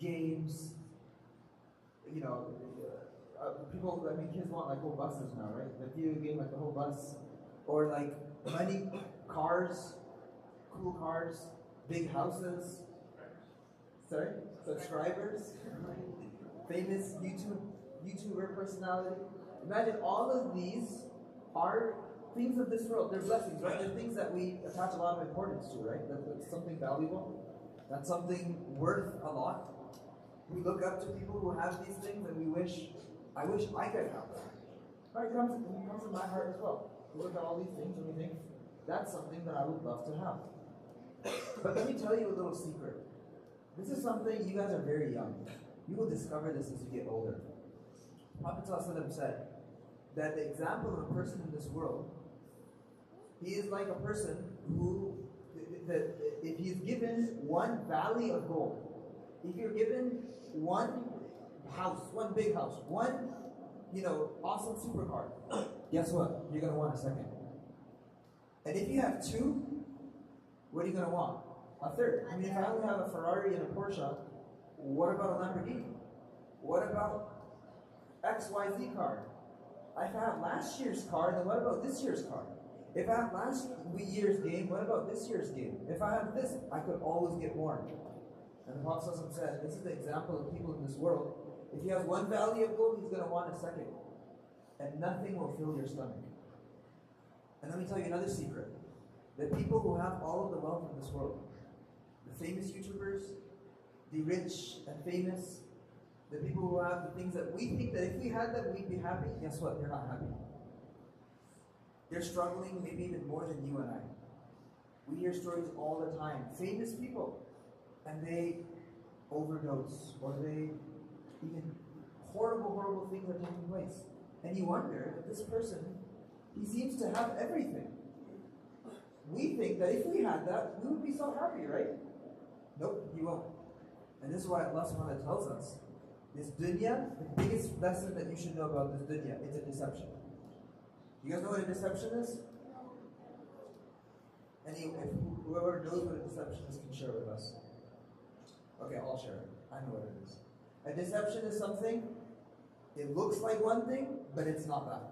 games, people, kids want like whole buses now, right? The video game, like the whole bus. Or like money, cars, cool cars, big houses. Sorry? Subscribers. Famous YouTuber personality. Imagine all of these are things of this world. They're blessings, right? They're things that we attach a lot of importance to, right? That's something valuable. That's something worth a lot. We look up to people who have these things and I wish I could have them. Right? It comes from my heart as well. We look at all these things and we think, that's something that I would love to have. But let me tell you a little secret. This is something, you guys are very young. You will discover this as you get older. Prophet ﷺ said that the example of a person in this world, he is like a person who, that if he's given one valley of gold, if you're given one house, one big house, one, awesome supercar, guess what? You're going to want a second. And if you have two, what are you going to want? A third. If I only have a Ferrari and a Porsche, what about a Lamborghini? What about XYZ car? If I have last year's car, then what about this year's car? If I have last year's game, what about this year's game? If I have this, I could always get more. And the Prophet ﷺ said, this is the example of people in this world. If he has one valley of gold, he's going to want a second. And nothing will fill your stomach. And let me tell you another secret. The people who have all of the wealth in this world, the famous YouTubers, the rich and famous, the people who have the things that we think that if we had them, we'd be happy, guess what? They're not happy. They're struggling maybe even more than you and I. We hear stories all the time. Famous people, and they overdose, or they even horrible things are taking place. And you wonder that this person, he seems to have everything. We think that if we had that, we would be so happy, right? Nope, you won't. And this is why Allah subhanahu wa ta'ala tells us, this dunya, the biggest lesson that you should know about this dunya, it's a deception. You guys know what a deception is? Whoever knows what a deception is can share with us. Okay, I'll share it. I know what it is. A deception is something, it looks like one thing, but it's not that.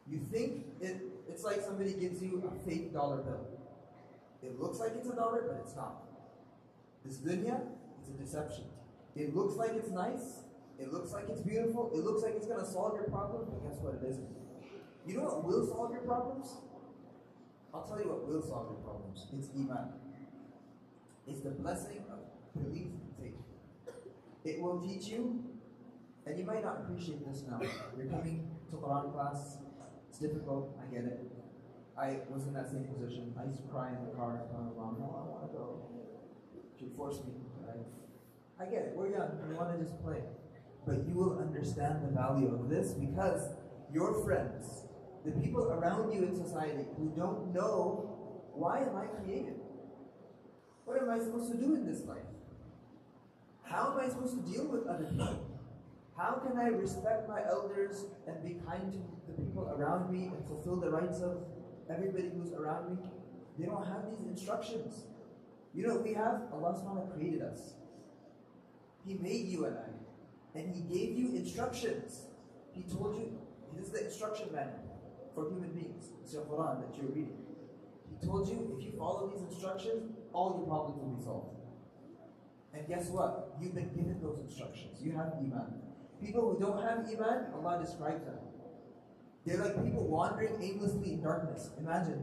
You think it's like somebody gives you a fake dollar bill. It looks like it's a dollar, but it's not. This dunya, it's a deception. It looks like it's nice, it looks like it's beautiful, it looks like it's going to solve your problems, but guess what? It isn't. You know what will solve your problems? I'll tell you what will solve your problems. It's iman. It's the blessing of belief and faith. It will teach you, and you might not appreciate this now. You're coming to Quran class, it's difficult, I get it. I was in that same position. I used to cry in the car, no, I want to go. She forced me. I get it, we're young, we want to just play. But you will understand the value of this because your friends, the people around you in society who don't know, why am I created? What am I supposed to do in this life? How am I supposed to deal with other people? How can I respect my elders and be kind to the people around me and fulfill the rights of everybody who's around me? They don't have these instructions. You know what we have? Allah subhanahu wa ta'ala created us. He made you and I. And He gave you instructions. He told you, this is the instruction manual for human beings. It's your Quran that you're reading. He told you, if you follow these instructions, all your problems will be solved. And guess what? You've been given those instructions. You have iman. People who don't have iman, Allah describes them. They're like people wandering aimlessly in darkness. Imagine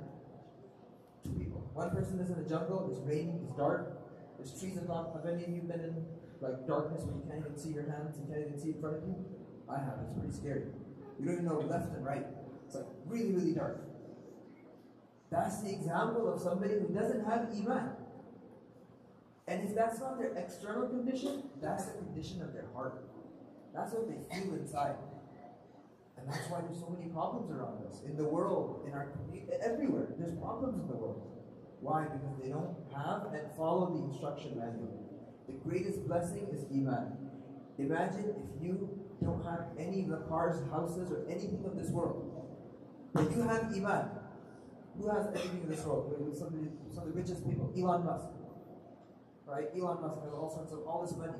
two people. One person is in the jungle, it's raining, it's dark, there's trees on top. Have any of you been in darkness where you can't even see your hands, you can't even see in front of you? I have. It's pretty scary. You don't even know left and right. It's really dark. That's the example of somebody who doesn't have iman. And if that's not their external condition, that's the condition of their heart. That's what they feel inside. And that's why there's so many problems around us. In the world, in our community, everywhere. There's problems in the world. Why? Because they don't have and follow the instruction manual. The greatest blessing is iman. Imagine if you don't have any of the cars, houses, or anything of this world. But you have iman. Who has everything in this world? Some of the richest people. Elon Musk. right? Elon Musk has all this money.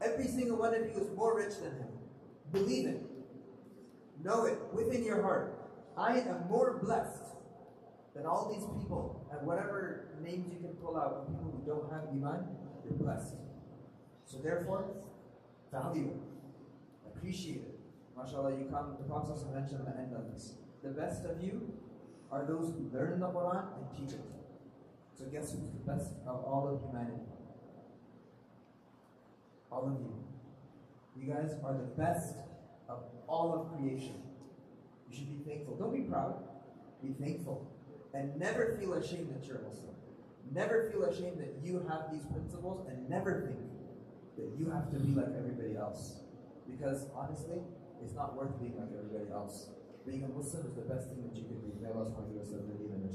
Every single one of you is more rich than him. Believe it. Know it within your heart. I am more blessed than all these people. And whatever names you can pull out of people who don't have Iman, you're blessed. So therefore, value it. Appreciate it. MashaAllah, the Prophet mentioned at the end of this. The best of you are those who learn the Quran and teach it. So guess who's the best of all of humanity? All of you. You guys are the best of all of creation. You should be thankful. Don't be proud. Be thankful. And never feel ashamed that you're a Muslim. Never feel ashamed that you have these principles, and never think that you have to be like everybody else. Because honestly, it's not worth being like everybody else. Being a Muslim is the best thing that you can be. May Allah subhanahu wa ta'ala